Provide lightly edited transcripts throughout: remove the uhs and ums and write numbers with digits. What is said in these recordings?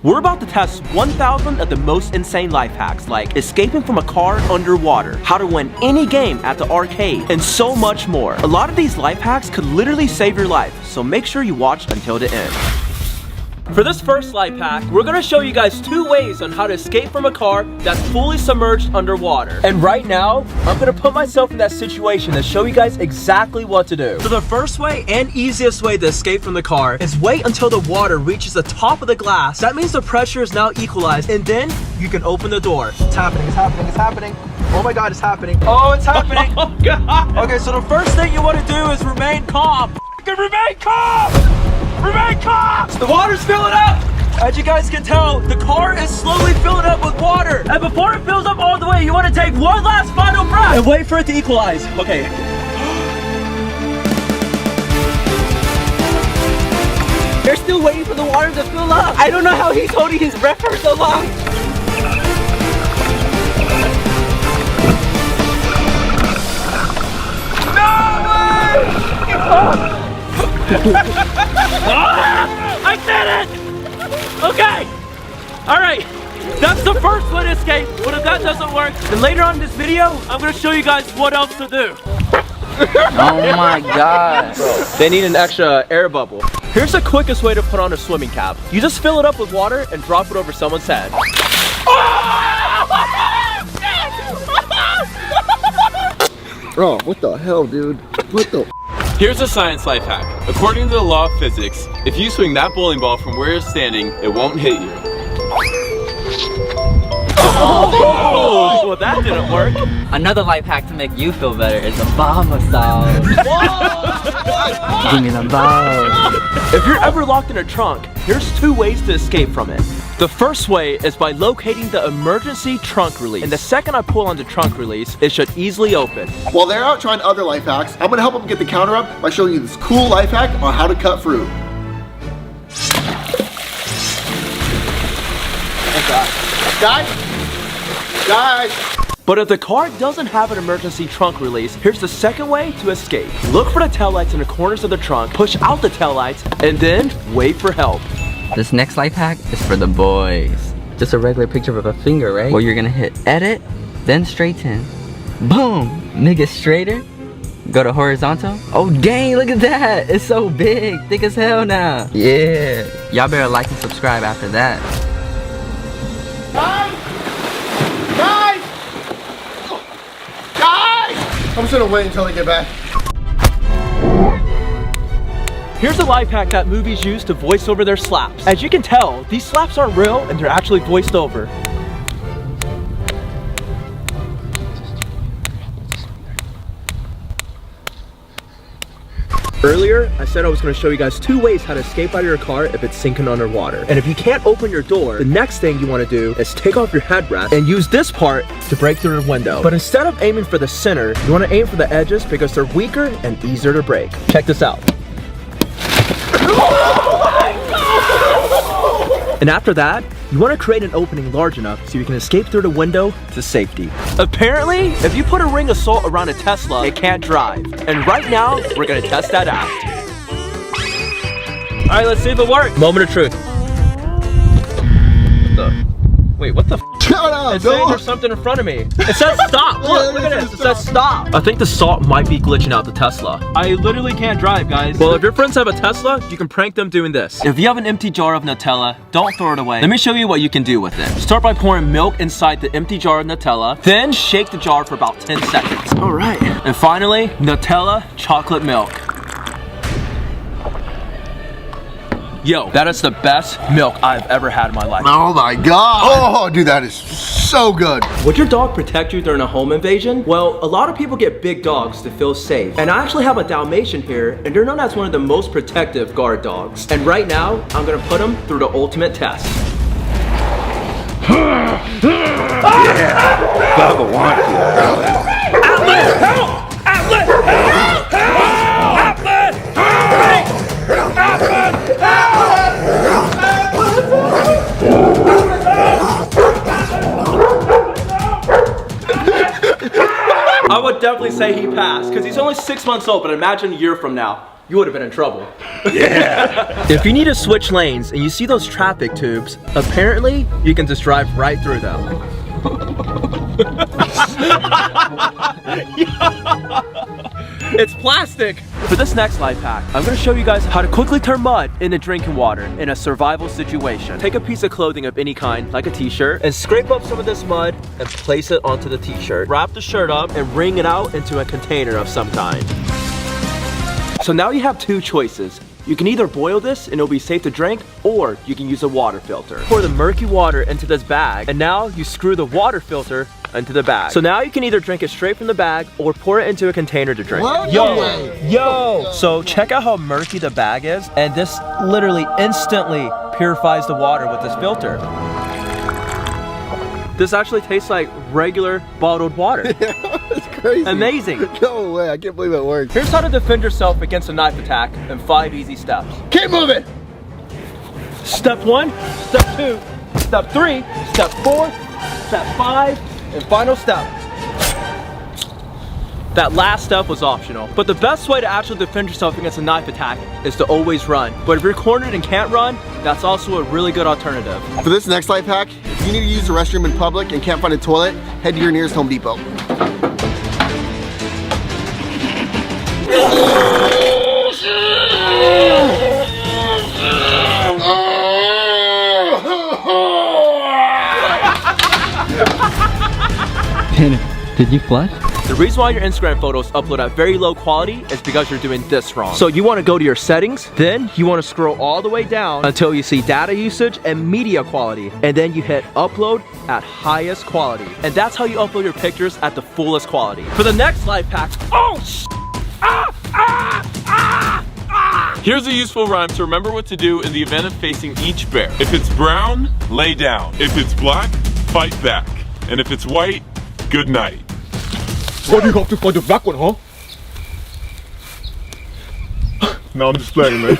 We're about to test 1,000 of the most insane life hacks, like escaping from a car underwater, how to win any game at the arcade, and so much more. A lot of these life hacks could literally save your life, so make sure you watch until the end. For this first life hack, we're gonna show you guys 2 ways on how to escape from a car that's fully submerged underwater. And right now, I'm gonna put myself in that situation to show you guys exactly what to do. So the first way and easiest way to escape from the car is wait until the water reaches the top of the glass. That means the pressure is now equalized, and then you can open the door. It's happening, it's happening, it's happening. Oh my God, it's happening. Oh, it's happening. Oh God. Okay, so the first thing you wanna do is remain calm. Remain calm! Remain calm! The water's filling up! As you guys can tell, the car is slowly filling up with water. And before it fills up all the way, you want to take one last final breath and wait for it to equalize. Okay. They're still waiting for the water to fill up. I don't know how he's holding his breath for so long. No! I did it! Okay! Alright, that's the first way to escape, but if that doesn't work, then later on in this video, I'm gonna show you guys what else to do. Oh my God. They need an extra air bubble. Here's the quickest way to put on a swimming cap. You just fill it up with water and drop it over someone's head. Bro, what the hell, dude? What the? Here's a science life hack. According to the law of physics, if you swing that bowling ball from where you're standing, it won't hit you. Oh, well, that didn't work. Another life hack to make you feel better is a ball massage. Give me the ball. If you're ever locked in a trunk, here's 2 ways to escape from it. The first way is by locating the emergency trunk release. And the second I pull on the trunk release, it should easily open. While they're out trying other life hacks, I'm gonna help them get the counter up by showing you this cool life hack on how to cut fruit. Guys! But if the car doesn't have an emergency trunk release, here's the second way to escape. Look for the taillights in the corners of the trunk, push out the taillights, and then wait for help. This next life hack is for the boys. Just a regular picture of a finger, right? Well, you're gonna hit edit, then straighten. Boom! Make it straighter. Go to horizontal. Oh dang, look at that! It's so big, thick as hell now. Yeah. Y'all better like and subscribe after that. I'm just gonna wait until they get back. Here's a life hack that movies use to voice over their slaps. As you can tell, these slaps aren't real and they're actually voiced over. Earlier, I said I was going to show you guys 2 ways how to escape out of your car if it's sinking underwater. And if you can't open your door, the next thing you want to do is take off your headrest and use this part to break through the window. But instead of aiming for the center, you want to aim for the edges because they're weaker and easier to break. Check this out. And after that, you want to create an opening large enough so you can escape through the window to safety. Apparently, if you put a ring of salt around a Tesla, it can't drive. And right now, we're gonna test that out. All right, let's see if it works. Moment of truth. Wait, what the f? Shut up, It's saying there's something in front of me. It says stop. Look at this. It says stop. I think the salt might be glitching out the Tesla. I literally can't drive, guys. Well, if your friends have a Tesla, you can prank them doing this. If you have an empty jar of Nutella, don't throw it away. Let me show you what you can do with it. Start by pouring milk inside the empty jar of Nutella, then shake the jar for about 10 seconds. All right. And finally, Nutella chocolate milk. Yo, that is the best milk I've ever had in my life. Oh my God! Oh, dude, that is so good. Would your dog protect you during a home invasion? Well, a lot of people get big dogs to feel safe. And I actually have a Dalmatian here, and they're known as one of the most protective guard dogs. And right now, I'm gonna put them through the ultimate test. Yeah, Bubba wants you. Atlas, help! Atlas, help! Help! Atlas, help! Atlas, help! I would definitely say he passed, because he's only 6 months old, but imagine a year from now, you would have been in trouble. Yeah. If you need to switch lanes and you see those traffic tubes, apparently you can just drive right through them. It's plastic. For this next life hack, I'm gonna show you guys how to quickly turn mud into drinking water in a survival situation. Take a piece of clothing of any kind, like a t-shirt, and scrape up some of this mud and place it onto the t-shirt. Wrap the shirt up and wring it out into a container of some kind. So now you have two choices. You can either boil this and it'll be safe to drink, or you can use a water filter. Pour the murky water into this bag, and now you screw the water filter into the bag. So now you can either drink it straight from the bag or pour it into a container to drink. What? Yo! So check out how murky the bag is, and this literally instantly purifies the water with this filter. This actually tastes like regular bottled water. It's crazy. Amazing. No way, I can't believe it works. Here's how to defend yourself against a knife attack in 5 easy steps. Keep moving. Step 1, step 2, step 3, step 4, step 5, and final step. That last step was optional, but the best way to actually defend yourself against a knife attack is to always run. But if you're cornered and can't run, that's also a really good alternative. For this next life hack, if you need to use the restroom in public and can't find a toilet, head to your nearest Home Depot. Did you flush? The reason why your Instagram photos upload at very low quality is because you're doing this wrong. So you want to go to your settings, then you want to scroll all the way down until you see data usage and media quality, and then you hit upload at highest quality. And that's how you upload your pictures at the fullest quality. For the next life hack, Here's a useful rhyme to remember what to do in the event of facing each bear. If it's brown, lay down. If it's black, fight back. And if it's white, good night. Why do you have to find the black one, huh? No, I'm just playing, man.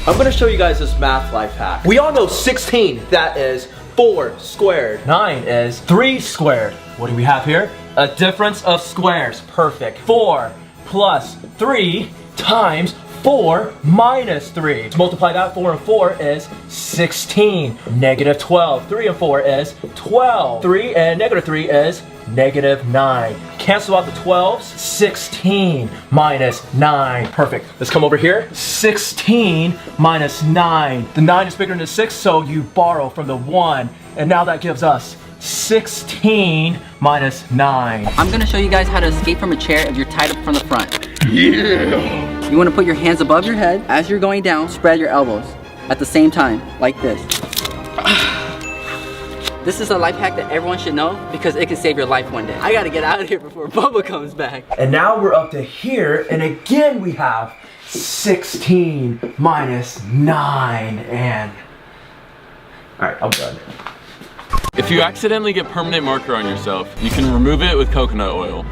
I'm gonna show you guys this math life hack. We all know 16, that is 4 squared. 9 is 3 squared. What do we have here? A difference of squares, perfect. 4 plus 3 times 4 minus 3. To multiply that, 4 and 4 is 16. Negative 12. 3 and 4 is 12. 3 and negative 3 is negative 9. Cancel out the 12s. 16 minus 9. Perfect. Let's come over here. 16 minus 9. The 9 is bigger than the 6, so you borrow from the 1. And now that gives us 16 minus 9. I'm gonna show you guys how to escape from a chair if you're tied up from the front. Yeah! You wanna put your hands above your head. As you're going down, spread your elbows at the same time, like this. This is a life hack that everyone should know because it can save your life one day. I gotta get out of here before Bubba comes back. And now we're up to here, and again we have 16 minus 9, and... Alright, I'm done. If you accidentally get permanent marker on yourself, you can remove it with coconut oil.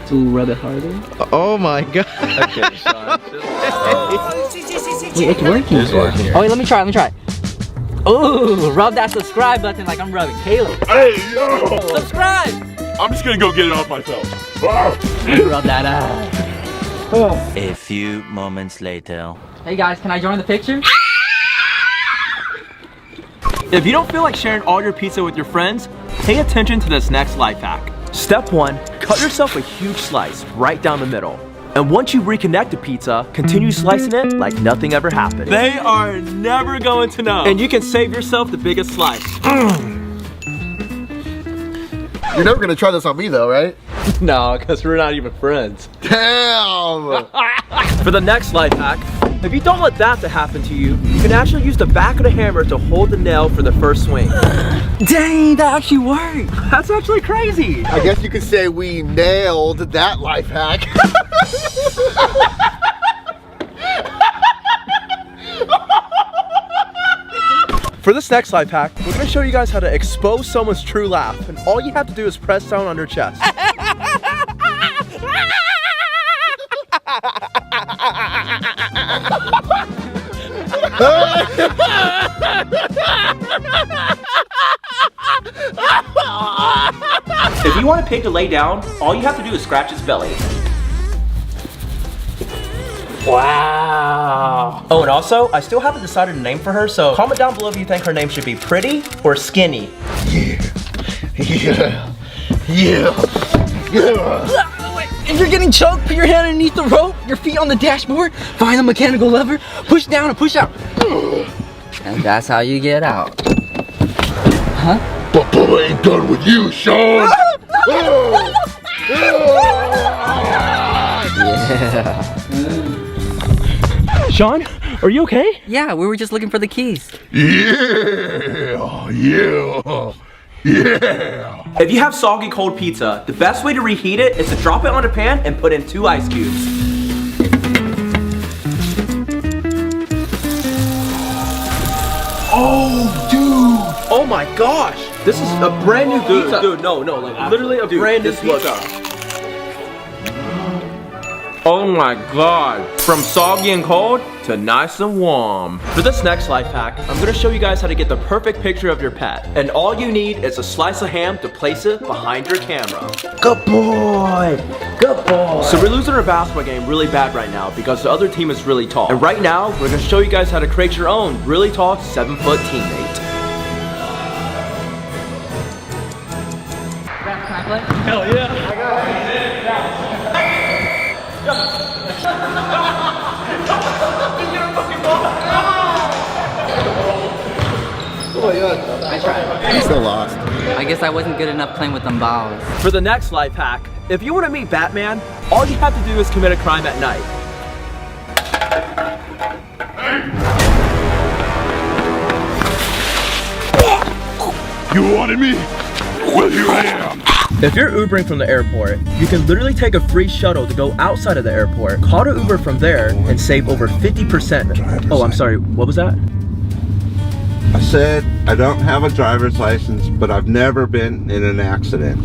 To rub it harder. Oh my god. Okay, Sean. Wait, it's working. It's working. Oh wait, let me try. Ooh, rub that subscribe button like I'm rubbing Caleb. Hey, yo! Subscribe! I'm just gonna go get it off myself. Rub that out. A few moments later. Hey guys, can I join the picture? If you don't feel like sharing all your pizza with your friends, pay attention to this next life hack. Step 1, cut yourself a huge slice right down the middle. And once you reconnect the pizza, continue slicing it like nothing ever happened. They are never going to know. And you can save yourself the biggest slice. You're never gonna try this on me though, right? No, because we're not even friends. Damn! For the next life hack, if you don't let that to happen to you, you can actually use the back of the hammer to hold the nail for the first swing. Dang, that actually worked. That's actually crazy. I guess you could say we nailed that life hack. For this next life hack, we're gonna show you guys how to expose someone's true laugh, and all you have to do is press down on their chest. If you want a pig to lay down, all you have to do is scratch its belly. Wow. Oh, and also, I still haven't decided a name for her, so comment down below if you think her name should be Pretty or Skinny. Yeah. If you're getting choked, put your hand underneath the rope, your feet on the dashboard, find the mechanical lever, push down and push out. And that's how you get out. Huh? But Bubba ain't done with you, Sean. Yeah. Sean, are you okay? Yeah, we were just looking for the keys. Yeah. If you have soggy cold pizza, the best way to reheat it is to drop it on a pan and put in 2 ice cubes. Oh, dude. Oh my gosh, this is a brand new pizza. Dude, no, like literally a brand new pizza. Oh my god, from soggy and cold to nice and warm. For this next life hack, I'm gonna show you guys how to get the perfect picture of your pet. And all you need is a slice of ham to place it behind your camera. Good boy, good boy. So we're losing our basketball game really bad right now because the other team is really tall. And right now, we're gonna show you guys how to create your own really tall 7-foot teammate. Hell yeah. Oh my god. I tried. I'm still lost. I guess I wasn't good enough playing with them balls. For the next life hack, if you want to meet Batman, all you have to do is commit a crime at night. You wanted me? Well, here I am. If you're Ubering from the airport, you can literally take a free shuttle to go outside of the airport, call to Uber from there, and save over 50%. Oh, I'm sorry, what was that? I said I don't have a driver's license, but I've never been in an accident.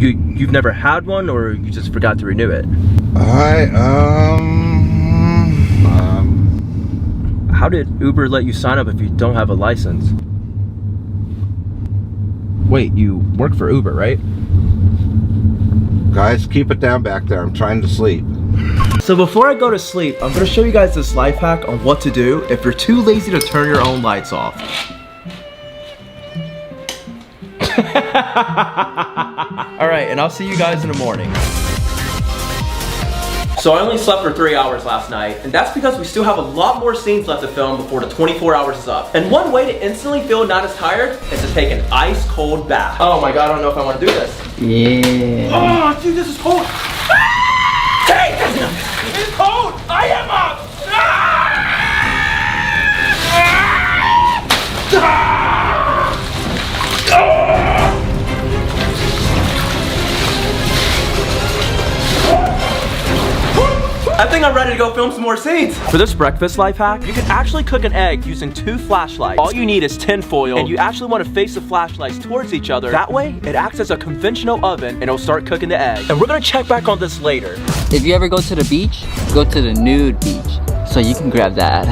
You've never had one, or you just forgot to renew it? How did Uber let you sign up if you don't have a license? Wait, you work for Uber, right? Guys, keep it down back there. I'm trying to sleep. So before I go to sleep, I'm gonna show you guys this life hack on what to do if you're too lazy to turn your own lights off. Alright, and I'll see you guys in the morning. So I only slept for 3 hours last night, and that's because we still have a lot more scenes left to film before the 24 hours is up. And one way to instantly feel not as tired is to take an ice cold bath. Oh my god, I don't know if I want to do this. Yeah. Oh, dude, this is cold. Hey, it's cold. I am up. I think I'm ready to go film some more scenes. For this breakfast life hack, you can actually cook an egg using 2 flashlights. All you need is tin foil, and you actually want to face the flashlights towards each other. That way, it acts as a conventional oven, and it'll start cooking the egg. And we're gonna check back on this later. If you ever go to the beach, go to the nude beach, so you can grab that.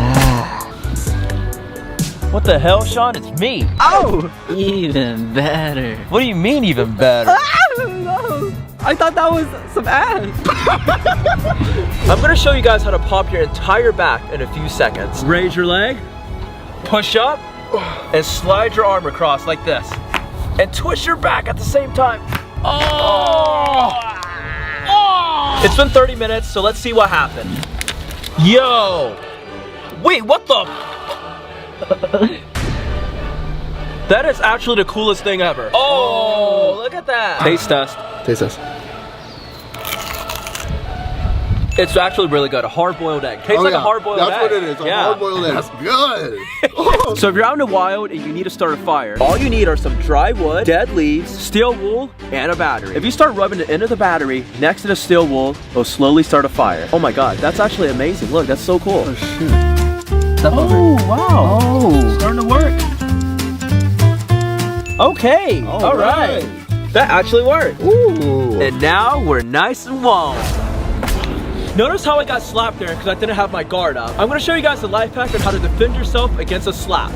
What the hell, Sean? It's me. Oh! Even better. What do you mean even better? I don't know. I thought that was some ass. I'm gonna show you guys how to pop your entire back in a few seconds. Raise your leg, push up, and slide your arm across like this. And twist your back at the same time. Oh! It's been 30 minutes, so let's see what happened. Yo! Wait, what the? That is actually the coolest thing ever. Oh, look at that. Taste test. Taste test. It's actually really good. A hard-boiled egg. Tastes like a hard-boiled egg. That's what it is. A hard-boiled egg. That's good. So if you're out in the wild and you need to start a fire, all you need are some dry wood, dead leaves, steel wool, and a battery. If you start rubbing the end of the battery next to the steel wool, it'll slowly start a fire. Oh my god, that's actually amazing. Look, that's so cool. Oh, shoot. Oh, wow. Oh. Starting to work. Okay. All right. That actually worked. Ooh. And now we're nice and warm. Notice how I got slapped there because I didn't have my guard up. I'm gonna show you guys the life hack on how to defend yourself against a slap.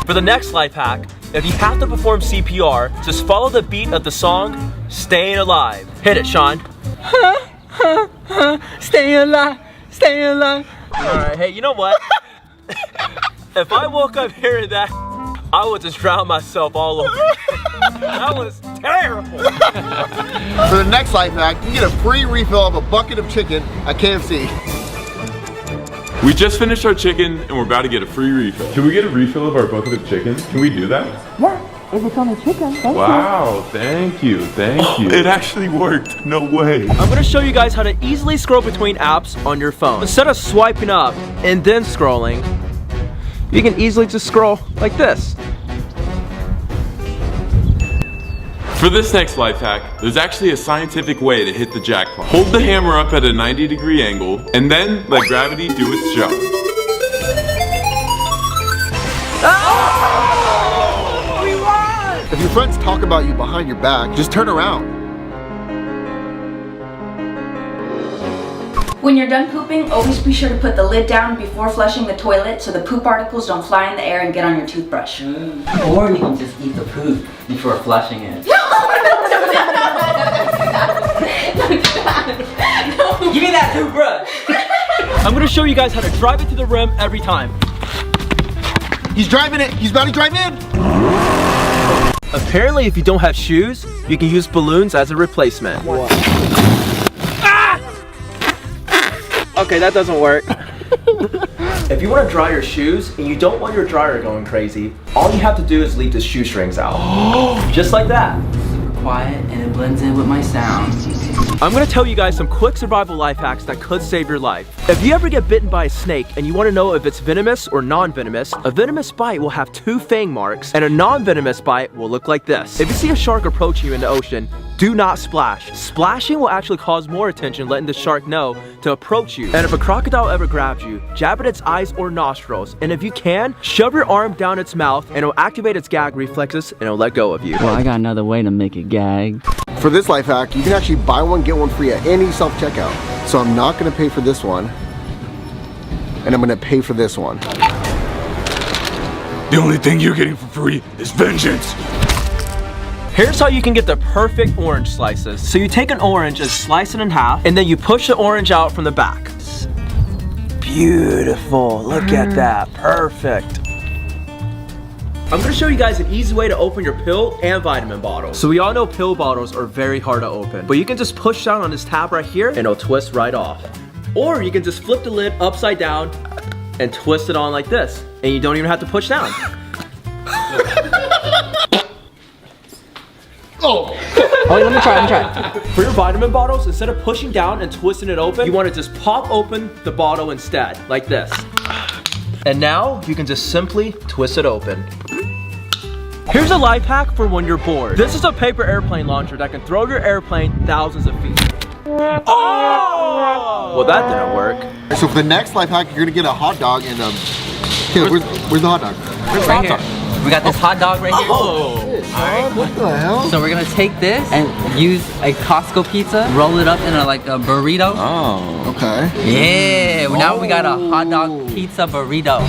For the next life hack, if you have to perform CPR, just follow the beat of the song, Staying Alive. Hit it, Sean. Stay alive, stay alive. Alright, hey, you know what? If I woke up hearing that, I would just drown myself all over. That was terrible. For the next life hack, you can get a free refill of a bucket of chicken at KFC. We just finished our chicken and we're about to get a free refill. Can we get a refill of our bucket of chicken? Can we do that? Yeah, if it's on a chicken, thank Wow, thank you, thank you. It actually worked, no way. I'm gonna show you guys how to easily scroll between apps on your phone. Instead of swiping up and then scrolling, you can easily just scroll like this. For this next life hack, there's actually a scientific way to hit the jackpot. Hold the hammer up at a 90-degree angle, and then let gravity do its job. If your friends talk about you behind your back, just turn around. When you're done pooping, always be sure to put the lid down before flushing the toilet so the poop particles don't fly in the air and get on your toothbrush. Or you can just eat the poop before flushing it. Give me that toothbrush! I'm gonna show you guys how to drive it to the rim every time. He's driving it. He's about to drive in. Apparently, if you don't have shoes, you can use balloons as a replacement. Ah! Okay, that doesn't work. If you want to dry your shoes and you don't want your dryer going crazy, all you have to do is leave the shoestrings out. Just like that. Quiet and it blends in with my sound. I'm gonna tell you guys some quick survival life hacks that could save your life. If you ever get bitten by a snake and you wanna know if it's venomous or non-venomous, a venomous bite will have 2 fang marks and a non-venomous bite will look like this. If you see a shark approaching you in the ocean, do not splash. Splashing will actually cause more attention, letting the shark know to approach you. And if a crocodile ever grabs you, jab at its eyes or nostrils. And if you can, shove your arm down its mouth and it'll activate its gag reflexes and it'll let go of you. Well, I got another way to make it gag. For this life hack, you can actually buy one, get one free at any self-checkout. So I'm not gonna pay for this one, and I'm gonna pay for this one. The only thing you're getting for free is vengeance. Here's how you can get the perfect orange slices. So you take an orange and slice it in half, and then you push the orange out from the back. Beautiful, look at that, perfect. I'm gonna show you guys an easy way to open your pill and vitamin bottle. So we all know pill bottles are very hard to open, but you can just push down on this tab right here and it'll twist right off. Or you can just flip the lid upside down and twist it on like this, and you don't even have to push down. Oh! Let me try. For your vitamin bottles, instead of pushing down and twisting it open, you want to just pop open the bottle instead, like this. And now you can just simply twist it open. Here's a life hack for when you're bored. This is a paper airplane launcher that can throw your airplane thousands of feet. Oh! Well, that didn't work. So for the next life hack, you're gonna get a hot dog and Caleb, where's the hot dog? Right here. We got this hot dog right here. Oh! Alright. What the hell? So we're gonna take this and use a Costco pizza, roll it up in like a burrito. Oh. Okay. Yeah, now we got a hot dog pizza burrito.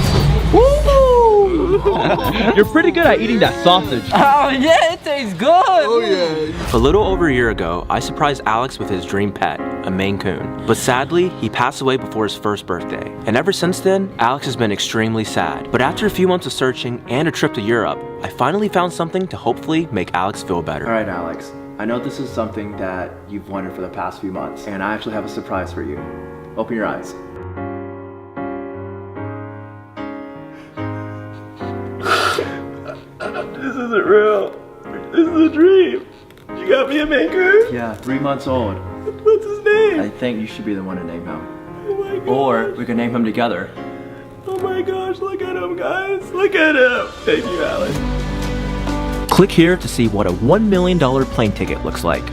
You're pretty good at eating that sausage. Oh yeah, it tastes good. Oh yeah. A little over a year ago, I surprised Alex with his dream pet, a Maine Coon. But sadly, he passed away before his first birthday. And ever since then, Alex has been extremely sad. But after a few months of searching and a trip to Europe, I finally found something to hopefully make Alex feel better. All right, Alex. I know this is something that you've wanted for the past few months, and I actually have a surprise for you. Open your eyes. This isn't real. This is a dream. You got me a Maine Coon? Yeah, 3 months old. What's his name? I think you should be the one to name him. Oh my god. Or we can name him together. Oh my gosh, look at him, guys. Look at him. Thank you, Alex. Click here to see what a $1 million plane ticket looks like.